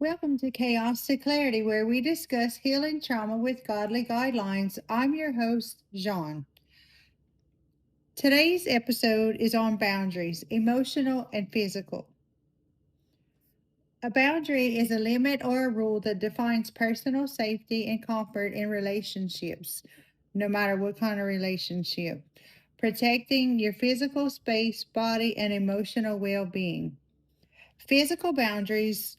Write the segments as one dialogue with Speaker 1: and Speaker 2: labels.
Speaker 1: Welcome to Chaos to Clarity, where we discuss healing trauma with godly guidelines. I'm your host, Jean. Today's episode is on boundaries, emotional and physical. A boundary is a limit or a rule that defines personal safety and comfort in relationships, no matter what kind of relationship, protecting your physical space, body, and emotional well being. Physical boundaries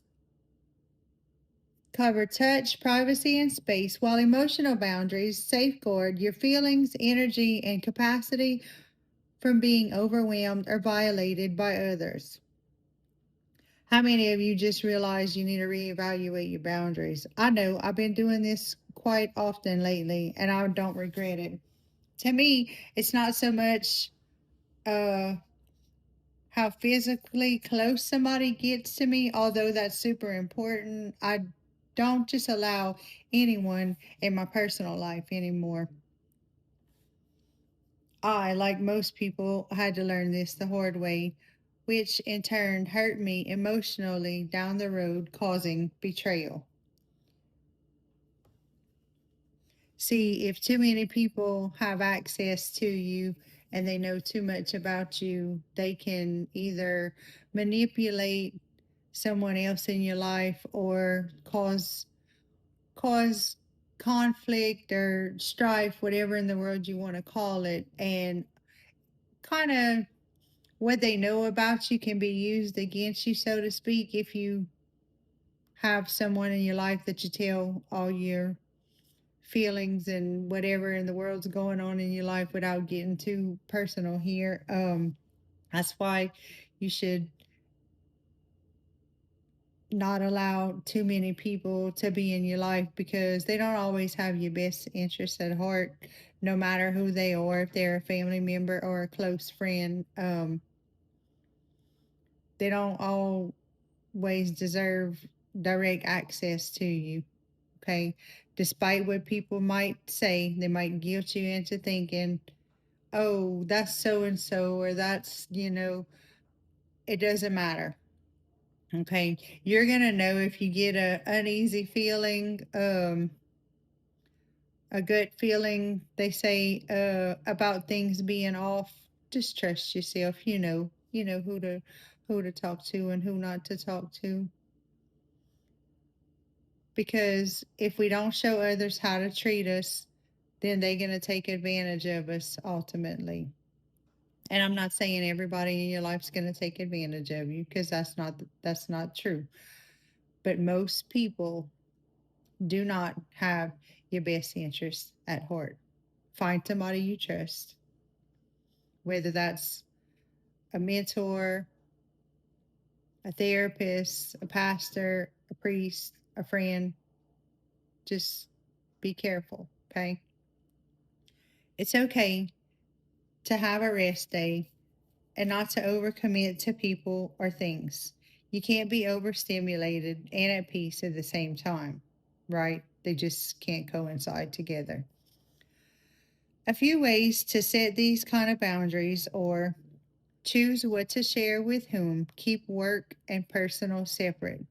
Speaker 1: cover touch, privacy, and space, while emotional boundaries safeguard your feelings, energy, and capacity from being overwhelmed or violated by others. How many of you just realized you need to reevaluate your boundaries? I know I've been doing this quite often lately, and I don't regret it. To me, it's not so much uh, how physically close somebody gets to me, although that's super important. I don't just allow anyone in my personal life anymore. I, like most people, had to learn this the hard way, which in turn hurt me emotionally down the road, causing betrayal. See, if too many people have access to you and they know too much about you, they can either manipulate someone else in your life or cause conflict or strife, whatever in the world you want to call it, and kind of what they know about you can be used against you, so to speak, if you have someone in your life that you tell all your feelings and whatever in the world's going on in your life without getting too personal here. That's why you should not allow too many people to be in your life because they don't always have your best interests at heart, no matter who they are, if they're a family member or a close friend. They don't always deserve direct access to you. Okay. Despite what people might say, they might guilt you into thinking, oh, that's so and so, or it doesn't matter. Okay. You're going to know if you get a uneasy feeling, a gut feeling, they say, about things being off. Just trust yourself. You know who to talk to and who not to talk to. Because if we don't show others how to treat us, then they're going to take advantage of us ultimately. And I'm not saying everybody in your life's going to take advantage of you because that's not true. But most people do not have your best interests at heart. Find somebody you trust, whether that's a mentor, a therapist, a pastor, a priest, a friend. Just be careful, okay? It's okay to have a rest day and not to overcommit to people or things. You can't be overstimulated and at peace at the same time, right? They just can't coincide together. A few ways to set these kind of boundaries or choose what to share with whom, keep work and personal separate.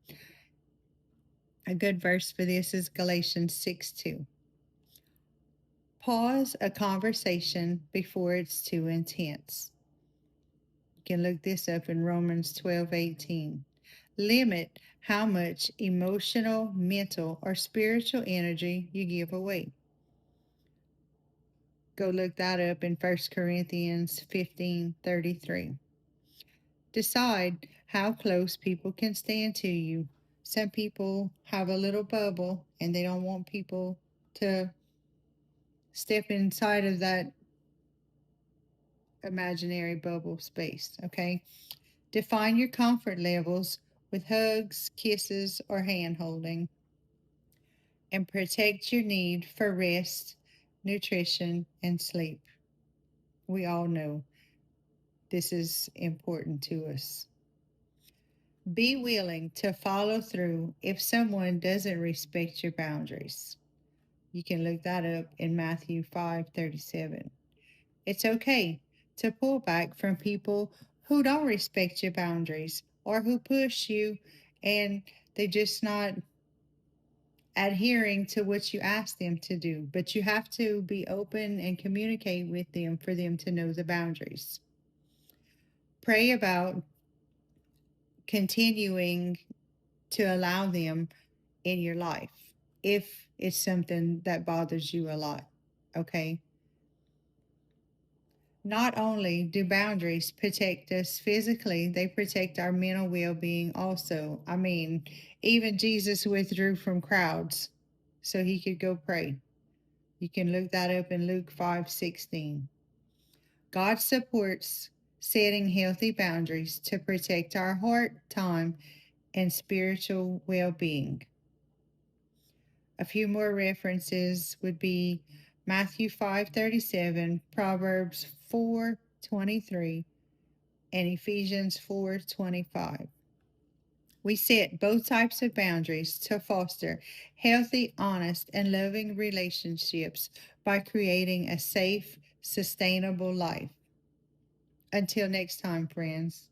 Speaker 1: A good verse for this is Galatians 6:2. Pause a conversation before it's too intense. You can look this up in Romans 12:18. Limit how much emotional, mental, or spiritual energy you give away. Go look that up in 1 Corinthians 15:33. Decide how close people can stand to you. Some people have a little bubble and they don't want people to step inside of that imaginary bubble space, okay? Define your comfort levels with hugs, kisses, or hand holding, and protect your need for rest, nutrition, and sleep. We all know this is important to us. Be willing to follow through if someone doesn't respect your boundaries. You can look that up in Matthew 5:37. It's okay to pull back from people who don't respect your boundaries or who push you and They're just not adhering to what you ask them to do. But you have to be open and communicate with them for them to know the boundaries. Pray about continuing to allow them in your life if it's something that bothers you a lot. Okay. Not only do boundaries protect us physically, they protect our mental well being also. I mean, even Jesus withdrew from crowds so he could go pray. You can look that up in Luke 5:16. God supports setting healthy boundaries to protect our heart, time, and spiritual well being. A few more references would be Matthew 5:37, Proverbs 4:23, and Ephesians 4:25. We set both types of boundaries to foster healthy, honest, and loving relationships by creating a safe, sustainable life. Until next time, friends.